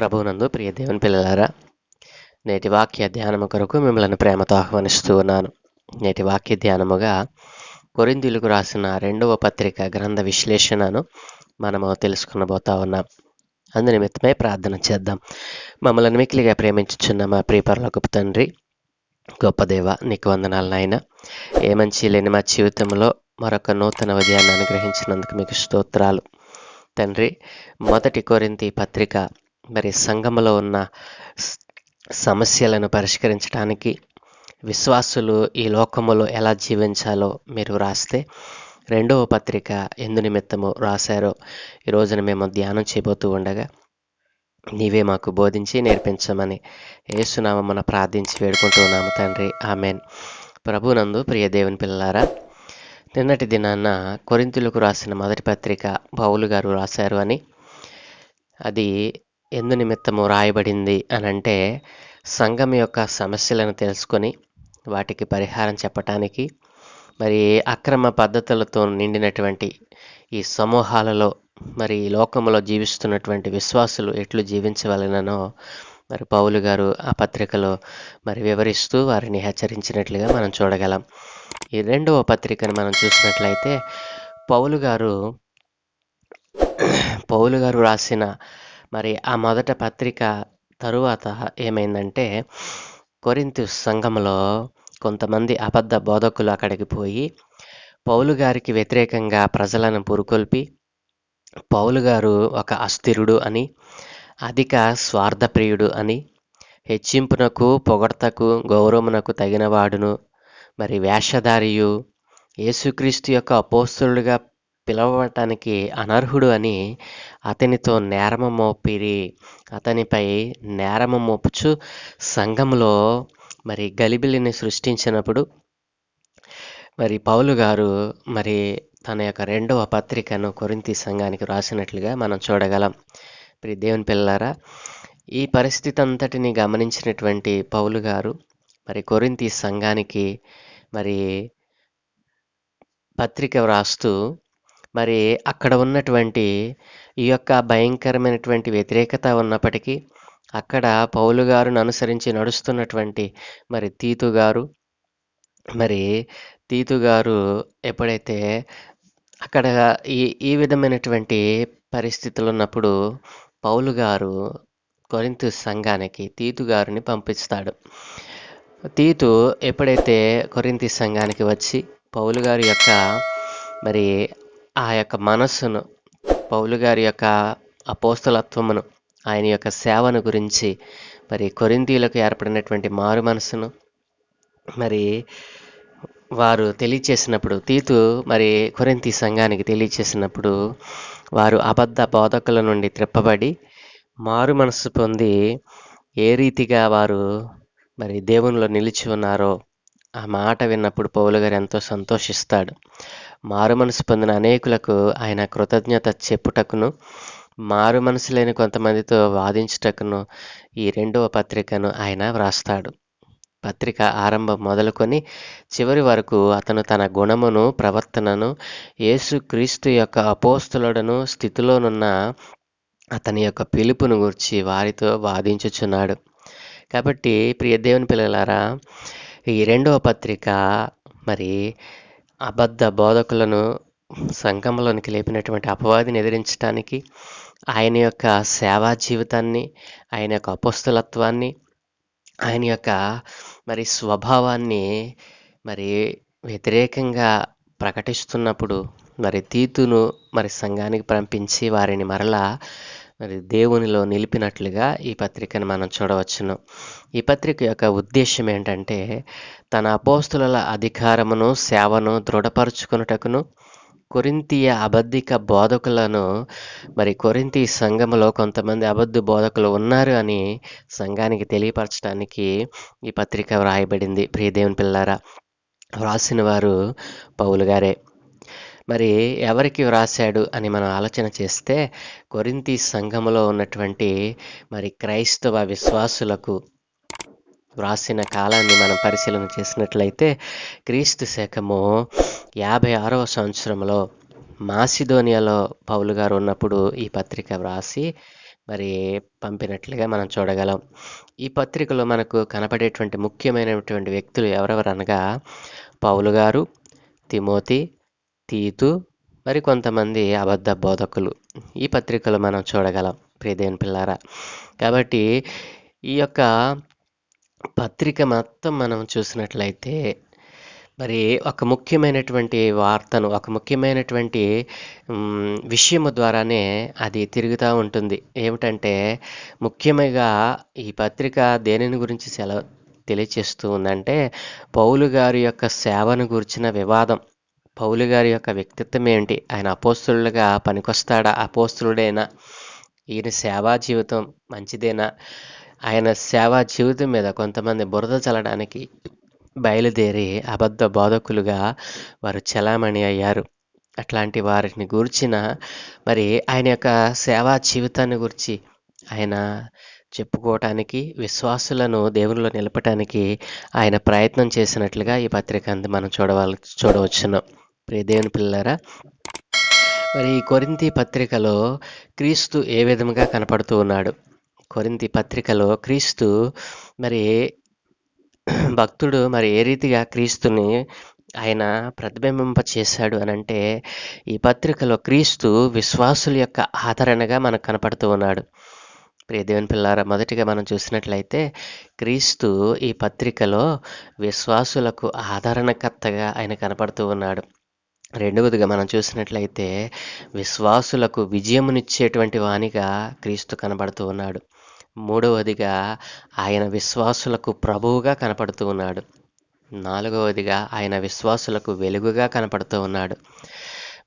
ప్రభువునందు ప్రియ దేవుని పిల్లలారా, నేటి వాక్య ధ్యానము కొరకు మిమ్మల్ని ప్రేమతో ఆహ్వానిస్తూ ఉన్నాను. నేటి వాక్య ధ్యానముగా కొరింథీయులకు రాసిన 2వ పత్రిక గ్రంథ విశ్లేషణను మనము తెలుసుకునబోతా ఉన్నాం. అందు నిమిత్తమై ప్రార్థన చేద్దాం. మమ్మల్ని మిక్కిలిగా ప్రేమించుచున్న మా ప్రియ పరలోకపు తండ్రి, గొప్ప దేవ, నీకు వందనాలు నాయన. ఏ మంచి లేని మా జీవితంలో మరొక నూతన ఉదయాన్ని అనుగ్రహించినందుకు మీకు స్తోత్రాలు తండ్రి. మొదటి కొరింథీ పత్రిక మరి సంఘములో ఉన్న సమస్యలను పరిష్కరించడానికి, విశ్వాసులు ఈ లోకములో ఎలా జీవించాలో మీరు రాస్తే, 2వ పత్రిక ఎందు నిమిత్తము రాశారో ఈ రోజున మేము ధ్యానం చేయబోతూ ఉండగా నీవే మాకు బోధించి నేర్పించమని యేసునామమున ప్రార్థించి వేడుకుంటూ ఉన్నాము తండ్రి, ఆమెన్. ప్రభునందు ప్రియ దేవుని పిల్లలారా, నిన్నటి దినాన్న కొరింథీయులకు రాసిన మొదటి పత్రిక పౌలు గారు రాశారు అని, అది ఎందు నిమిత్తము రాయబడింది అని అంటే, సంఘం యొక్క సమస్యలను తెలుసుకొని వాటికి పరిహారం చెప్పటానికి, మరి అక్రమ పద్ధతులతో నిండినటువంటి ఈ సమూహాలలో మరి లోకములో జీవిస్తున్నటువంటి విశ్వాసులు ఎట్లు జీవించవలెననో మరి పౌలు గారు ఆ పత్రికలో మరి వివరిస్తూ వారిని హెచ్చరించినట్లుగా మనం చూడగలం. ఈ 2వ పత్రికను మనం చూసినట్లయితే పౌలు గారు రాసిన మరి ఆ మొదట పత్రిక తరువాత ఏమైందంటే, కొరింథు సంఘంలో కొంతమంది అబద్ధ బోధకులు అక్కడికి పోయి పౌలు గారికి వ్యతిరేకంగా ప్రజలను పురుకొల్పి, పౌలు గారు ఒక అస్థిరుడు అని, అధిక స్వార్థప్రియుడు అని, హెచ్చింపునకు, పొగడ్తకు, గౌరవమునకు తగినవాడును, మరి వేషధారియు, యేసుక్రీస్తు యొక్క అపోస్తలుడిగా పిలవటానికి అనర్హుడు అని అతనితో నేరము మోపిరి. అతనిపై నేరము మోపుచు సంఘంలో మరి గలిబిలిని సృష్టించినప్పుడు మరి పౌలు గారు మరి తన యొక్క 2వ పత్రికను కొరింథీ సంఘానికి రాసినట్లుగా మనం చూడగలం. మరి దేవుని పిల్లలారా, ఈ పరిస్థితి అంతటిని గమనించినటువంటి పౌలు గారు మరి కొరింథీ సంఘానికి మరి పత్రిక వ్రాస్తూ, మరి అక్కడ ఉన్నటువంటి ఈ యొక్క భయంకరమైనటువంటి వ్యతిరేకత ఉన్నప్పటికీ అక్కడ పౌలు గారును అనుసరించి నడుస్తున్నటువంటి మరి తీతు గారు ఎప్పుడైతే అక్కడ ఈ విధమైనటువంటి పరిస్థితులు ఉన్నప్పుడు పౌలు గారు కొరింథు సంఘానికి తీతు గారిని పంపిస్తాడు. తీతు ఎప్పుడైతే కొరింథీ సంఘానికి వచ్చి పౌలు గారి యొక్క మరి ఆ యొక్క మనస్సును, పౌలు గారి యొక్క అపోస్తలత్వమును, ఆయన యొక్క సేవను గురించి, మరి కొరింథీయులకు ఏర్పడినటువంటి మారు మనసును మరి వారు తెలియచేసినప్పుడు, తీతు మరి కొరింథీ సంఘానికి తెలియచేసినప్పుడు, వారు అబద్ధ బోధకుల నుండి త్రిప్పబడి మారు మనసు పొంది ఏ రీతిగా వారు మరి దేవునిలో నిలిచి ఉన్నారో ఆ మాట విన్నప్పుడు పౌలు గారు ఎంతో సంతోషిస్తాడు. మారు మనసు పొందిన అనేకులకు ఆయన కృతజ్ఞత చెప్పుటకును, మారు మనసు లేని కొంతమందితో వాదించుటకును ఈ 2వ పత్రికను ఆయన వ్రాస్తాడు. పత్రిక ఆరంభం మొదలుకొని చివరి వరకు అతను తన గుణమును, ప్రవర్తనను, యేసుక్రీస్తు యొక్క అపోస్తలుడను స్థితిలోనున్న అతని యొక్క పిలుపును గూర్చి వారితో వాదించుచున్నాడు. కాబట్టి ప్రియ దేవుని పిల్లలారా, ఈ 2వ పత్రిక మరి అబద్ధ బోధకులను సంఘంలోనికి లేపినటువంటి అపవాదిని ఎదిరించడానికి, ఆయన యొక్క సేవా జీవితాన్ని, ఆయన యొక్క అపోస్తలత్వాన్ని, ఆయన యొక్క మరి స్వభావాన్ని మరి వ్యతిరేకంగా ప్రకటిస్తున్నప్పుడు మరి తీతును మరి సంఘానికి పంపించి వారిని మరలా మరి దేవునిలో నిలిపినట్లుగా ఈ పత్రికను మనం చూడవచ్చును. ఈ పత్రిక యొక్క ఉద్దేశం ఏంటంటే, తన అపోస్తలుల అధికారమును, సేవను దృఢపరుచుకొనుటకును, కొరింథీయ అబద్ధిక బోధకులను మరి కొరింథీ సంఘములో కొంతమంది అబద్ధ బోధకులు ఉన్నారు అని సంఘానికి తెలియపరచడానికి ఈ పత్రిక వ్రాయబడింది. ప్రియ దేవుని పిల్లారా, వ్రాసిన వారు పౌలు గారే. మరి ఎవరికి వ్రాశాడు అని మనం ఆలోచన చేస్తే, కొరింథీ సంఘములో ఉన్నటువంటి మరి క్రైస్తవ విశ్వాసులకు వ్రాసిన కాలాన్ని మనం పరిశీలన చేసినట్లయితే, క్రీస్తు శకము 56వ సంవత్సరంలో మాసిదోనియాలో పౌలు గారు ఉన్నప్పుడు ఈ పత్రిక వ్రాసి మరి పంపినట్లుగా మనం చూడగలం. ఈ పత్రికలో మనకు కనపడేటువంటి ముఖ్యమైనటువంటి వ్యక్తులు ఎవరెవరు అనగా పౌలు గారు, తిమోతి, తీతు, మరి కొంతమంది అబద్ధ బోధకులు ఈ పత్రికలో మనం చూడగలం ప్రియ దేవుని పిల్లారా. కాబట్టి ఈ యొక్క పత్రిక మొత్తం మనం చూసినట్లయితే మరి ఒక ముఖ్యమైనటువంటి వార్తను, ఒక ముఖ్యమైనటువంటి విషయము ద్వారానే అది తిరుగుతూ ఉంటుంది. ఏమిటంటే ముఖ్యంగా ఈ పత్రిక దేనిని గురించి తెలియచేస్తూ ఉందంటే పౌలు గారి యొక్క సేవను గురించిన వివాదం. పౌలు గారి యొక్క వ్యక్తిత్వం ఏంటి? ఆయన అపోస్తులుగా పనికొస్తాడా? అపోస్తులుడేనా? ఈయన సేవా జీవితం మంచిదేనా? ఆయన సేవా జీవితం మీద కొంతమంది బురద చల్లడానికి బయలుదేరి అబద్ధ బోధకులుగా వారు చలామణి అయ్యారు. అట్లాంటి వారిని గూర్చిన మరి ఆయన యొక్క సేవా జీవితాన్ని గురించి ఆయన చెప్పుకోవటానికి, విశ్వాసులను దేవునిలో నిలపటానికి ఆయన ప్రయత్నం చేసినట్లుగా ఈ పత్రిక మనం చూడవచ్చును. ప్రియ దేవుని పిల్లలారా, మరి ఈ కొరింథీ పత్రికలో క్రీస్తు ఏ విధముగా కనపడుతూ ఉన్నాడు? కొరింథీ పత్రికలో క్రీస్తు మరి భక్తుడు మరి ఏ రీతిగా క్రీస్తుని ఆయన ప్రతిబింబింప చేశాడు అని అంటే ఈ పత్రికలో క్రీస్తు విశ్వాసుల యొక్క ఆదరణగా మనకు కనపడుతూ ఉన్నాడు. ప్రియ దేవుని పిల్లారా, మొదటిగా మనం చూసినట్లయితే క్రీస్తు ఈ పత్రికలో విశ్వాసులకు ఆదరణకర్తగా ఆయన కనపడుతూ ఉన్నాడు. రెండవదిగా మనం చూసినట్లయితే విశ్వాసులకు విజయమునిచ్చేటువంటి వానిగా క్రీస్తు కనబడుతూ ఉన్నాడు. మూడవదిగా ఆయన విశ్వాసులకు ప్రభువుగా కనపడుతూ ఉన్నాడు. నాలుగవదిగా ఆయన విశ్వాసులకు వెలుగుగా కనపడుతూ ఉన్నాడు.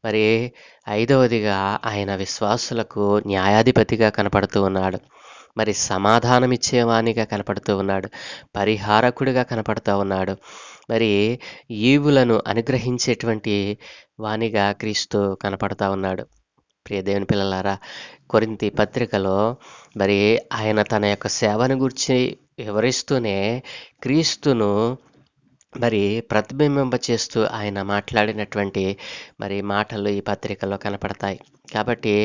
మరి ఐదవదిగా ఆయన విశ్వాసులకు న్యాయాధిపతిగా కనపడుతూ ఉన్నాడు. మరి సమాధానమిచ్చేవానిగా కనపడుతూ ఉన్నాడు. పరిహారకుడిగా కనపడుతూ ఉన్నాడు. మరి ఈవులను అనుగ్రహించేటువంటి వానిగా క్రీస్తు కనపడుతూ ఉన్నాడు. ప్రియ దేవుని పిల్లలారా, కొరింథీ పత్రికలో మరి ఆయన తన యొక్క సేవను గురించి వివరిస్తూనే క్రీస్తును మరి ప్రతిబింబింప చేస్తూ ఆయన మాట్లాడినటువంటి మరి మాటలు ఈ పత్రికలో కనపడతాయి. కాబట్టి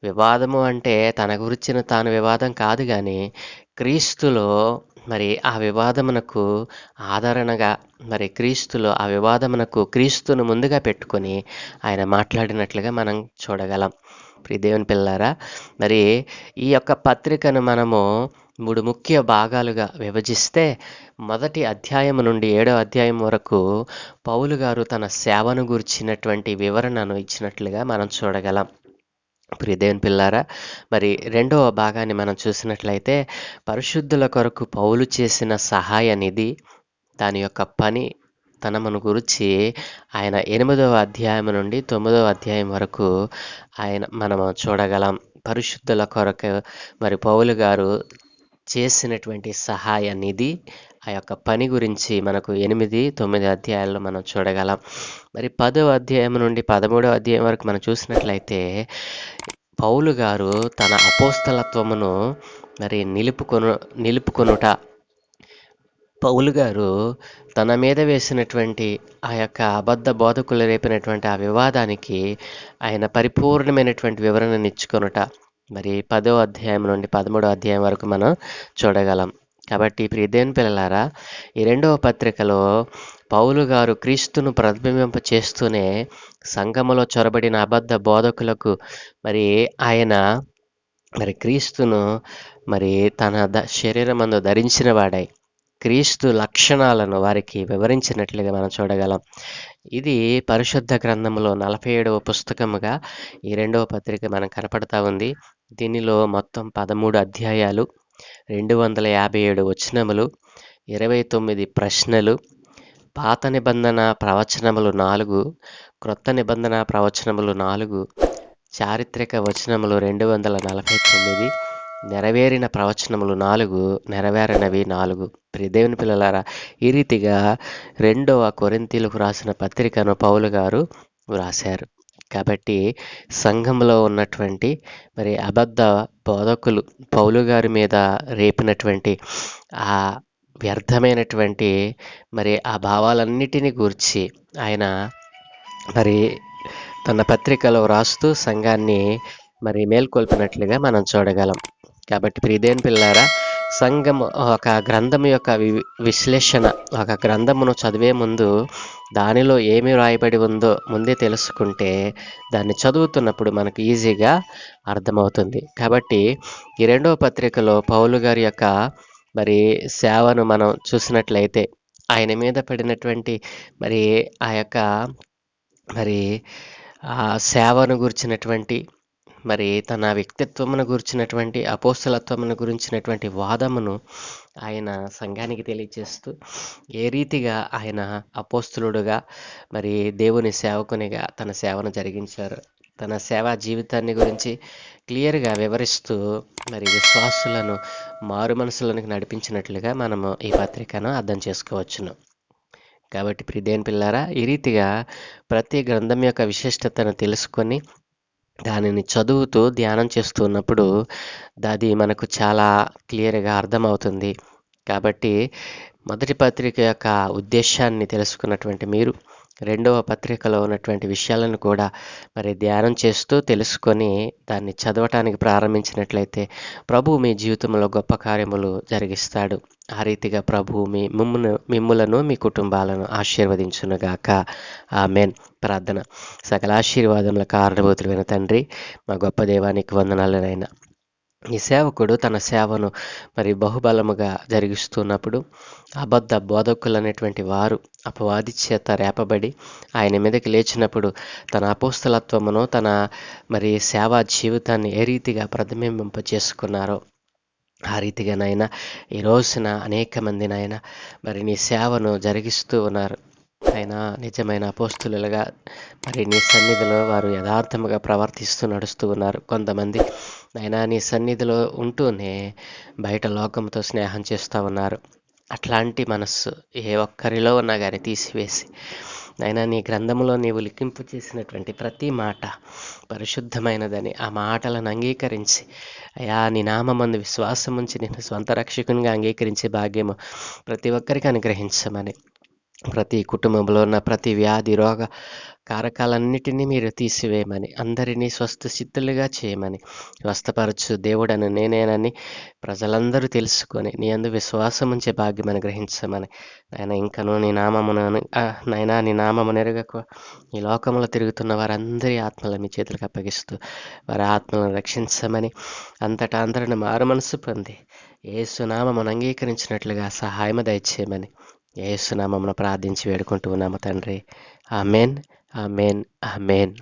వివాదము అంటే తన గురించిన తాను వివాదం కాదు, కానీ క్రీస్తులో మరి ఆ వివాదమునకు ఆదరణగా, మరి క్రీస్తులో ఆ వివాదమునకు క్రీస్తును ముందుగా పెట్టుకొని ఆయన మాట్లాడినట్లుగా మనం చూడగలం. ప్రియ దేవుని పిల్లారా, మరి ఈ యొక్క పత్రికను మనము 3 ముఖ్య భాగాలుగా విభజిస్తే మొదటి అధ్యాయం నుండి 7వ అధ్యాయం వరకు పౌలు గారు తన సేవను గురించినటువంటి వివరణను ఇచ్చినట్లుగా మనం చూడగలం. ప్రియ దేవుని పిల్లారా, మరి రెండవ భాగాన్ని మనం చూసినట్లయితే పరిశుద్ధుల కొరకు పౌలు చేసిన సహాయ నిధి, దాని యొక్క పని తనమును గురించి ఆయన 8వ అధ్యాయం నుండి 9వ అధ్యాయం వరకు మనము చూడగలం. పరిశుద్ధుల కొరకు మరి పౌలు గారు చేసినటువంటి సహాయ నిధి, ఆ యొక్క పని గురించి మనకు 8, 9 అధ్యాయాల్లో మనం చూడగలం. మరి 10వ అధ్యాయం నుండి 13వ అధ్యాయం వరకు మనం చూసినట్లయితే పౌలు గారు తన అపోస్తలత్వమును మరి నిలుపుకొనుట, పౌలు గారు తన మీద వేసినటువంటి ఆ యొక్క అబద్ధ బోధకులు రేపినటువంటి ఆ వివాదానికి ఆయన పరిపూర్ణమైనటువంటి వివరణనిచ్చుకొనుట మరి 10వ అధ్యాయం నుండి 13వ అధ్యాయం వరకు మనం చూడగలం. కాబట్టి ప్రియ దేవుని పిల్లలారా, ఈ రెండవ పత్రికలో పౌలు గారు క్రీస్తును ప్రతిబింబింప చేస్తూనే సంఘములో చొరబడిన అబద్ధ బోధకులకు మరి ఆయన మరి క్రీస్తును మరి తన శరీరమందు ధరించిన వాడై క్రీస్తు లక్షణాలను వారికి వివరించినట్లుగా మనం చూడగలం. ఇది పరిశుద్ధ గ్రంథంలో 47వ పుస్తకముగా ఈ రెండవ పత్రిక మనకు కనపడతా ఉంది. దీనిలో మొత్తం 13 అధ్యాయాలు, 257 వచనములు, 29 ప్రశ్నలు, పాత నిబంధన ప్రవచనములు 4, క్రొత్త నిబంధన ప్రవచనములు 4, చారిత్రక వచనములు 249, నెరవేరిన ప్రవచనములు 4, నెరవేరనవి 4. ప్రియ దేవుని పిల్లలారా, ఈ రీతిగా 2వ కొరింథీలకు రాసిన పత్రికను పౌలు గారు వ్రాశారు. కాబట్టి సంఘంలో ఉన్నటువంటి మరి అబద్ధ బోధకులు పౌలు గారి మీద రేపినటువంటి ఆ వ్యర్థమైనటువంటి మరి ఆ భావాలన్నిటినీ గూర్చి ఆయన మరి తన పత్రికలో రాస్తూ సంఘాన్ని మరి మేల్కొల్పినట్లుగా మనం చూడగలం. కాబట్టి ప్రియదేవుని పిల్లారా, సంఘం ఒక గ్రంథం యొక్క విశ్లేషణ, ఒక గ్రంథమును చదివే ముందు దానిలో ఏమి రాయబడి ఉందో ముందే తెలుసుకుంటే దాన్ని చదువుతున్నప్పుడు మనకు ఈజీగా అర్థమవుతుంది. కాబట్టి ఈ రెండవ పత్రికలో పౌలు గారి యొక్క మరి సేవను మనం చూసినట్లయితే ఆయన మీద పడినటువంటి మరి ఆ యొక్క మరి ఆ సేవను గురించినటువంటి మరి తన వ్యక్తిత్వమును గురించినటువంటి అపోస్తలత్వమును గురించినటువంటి వాదమును ఆయన సంఘానికి తెలియజేస్తూ ఏ రీతిగా ఆయన అపోస్తలుడుగా మరి దేవుని సేవకునిగా తన సేవను జరిగించారు, తన సేవా జీవితాన్ని గురించి క్లియర్గా వివరిస్తూ మరి విశ్వాసులను మారు మనసులోనికి నడిపించినట్లుగా మనము ఈ పత్రికను అర్థం చేసుకోవచ్చును. కాబట్టి ప్రియదేవుని పిల్లారా, ఈ రీతిగా ప్రతి గ్రంథం యొక్క విశిష్టతను తెలుసుకొని దానిని చదువుతూ ధ్యానం చేస్తూ ఉన్నప్పుడు అది మనకు చాలా క్లియర్గా అర్థమవుతుంది. కాబట్టి మొదటి పత్రిక యొక్క ఉద్దేశాన్ని తెలుసుకున్నటువంటి మీరు రెండవ పత్రికలో ఉన్నటువంటి విషయాలను కూడా మరి ధ్యానం చేస్తూ తెలుసుకొని దాన్ని చదవటానికి ప్రారంభించినట్లయితే ప్రభువు మీ జీవితంలో గొప్ప కార్యములు జరిగిస్తాడు. ఆ రీతిగా ప్రభువు మిమ్ములను మీ కుటుంబాలను ఆశీర్వదించునుగాక. ఆమేన్. ప్రార్థన. సకల ఆశీర్వాదముల కారణభూతుడైన తండ్రి, మా గొప్ప దేవానికి వందనాలనైనా. ఈ సేవకుడు తన సేవను మరి బహుబలముగా జరిగిస్తున్నప్పుడు అబద్ధ బోధకులు అనేటువంటి వారు అపవాది చేత రేపబడి ఆయన మీదకి లేచినప్పుడు తన అపోస్తలత్వమును, తన మరి సేవా జీవితాన్ని ఏ రీతిగా ప్రతిబింబింప చేసుకున్నారో ఆ రీతిగా నాయన ఈ రోజున అనేక మంది నాయన మరి నీ సేవను జరిగిస్తూ ఉన్నారు. అయినా నిజమైన అపోస్తులుగా మరి నీ సన్నిధిలో వారు యథార్థముగా ప్రవర్తిస్తూ నడుస్తూ ఉన్నారు. కొంతమంది అయినా నీ సన్నిధిలో ఉంటూనే బయట లోకంతో స్నేహం చేస్తూ ఉన్నారు. అట్లాంటి మనస్సు ఏ ఒక్కరిలో ఉన్నా కానీ తీసివేసి అయినా నీ గ్రంథంలో నీవు లిఖింపు చేసినటువంటి ప్రతి మాట పరిశుద్ధమైనదని ఆ మాటలను అంగీకరించి అయా నీ నామమందు విశ్వాసం ఉంచి నేను స్వంత రక్షకునిగా అంగీకరించే భాగ్యము ప్రతి ఒక్కరికి అనుగ్రహించమని, ప్రతి కుటుంబంలో ఉన్న ప్రతి వ్యాధి రోగ కారకాలన్నిటినీ మీరు తీసివేయమని, అందరినీ స్వస్థసిద్ధులుగా చేయమని, స్వస్థపరచు దేవుడను నేనేనని ప్రజలందరూ తెలుసుకొని నీ అందు విశ్వాసం ఉంచే భాగ్యం అనుగ్రహించమని నాయన, ఇంకను నీ నామమును నాయనా నీ నామమును ఎరుగక ఈ లోకంలో తిరుగుతున్న వారందరి ఆత్మలను మీ చేతులకు అప్పగిస్తూ వారి ఆత్మలను రక్షించమని, అంతటా అందరిని మారు మనసు పొంది యేసు నామమును అంగీకరించినట్లుగా సహాయము దయచేయమని యేసు నామమును ప్రార్థించి వేడుకుంటూ ఉన్నాము తండ్రి. ఆమేన్. ఆమేన్. ఆమేన్.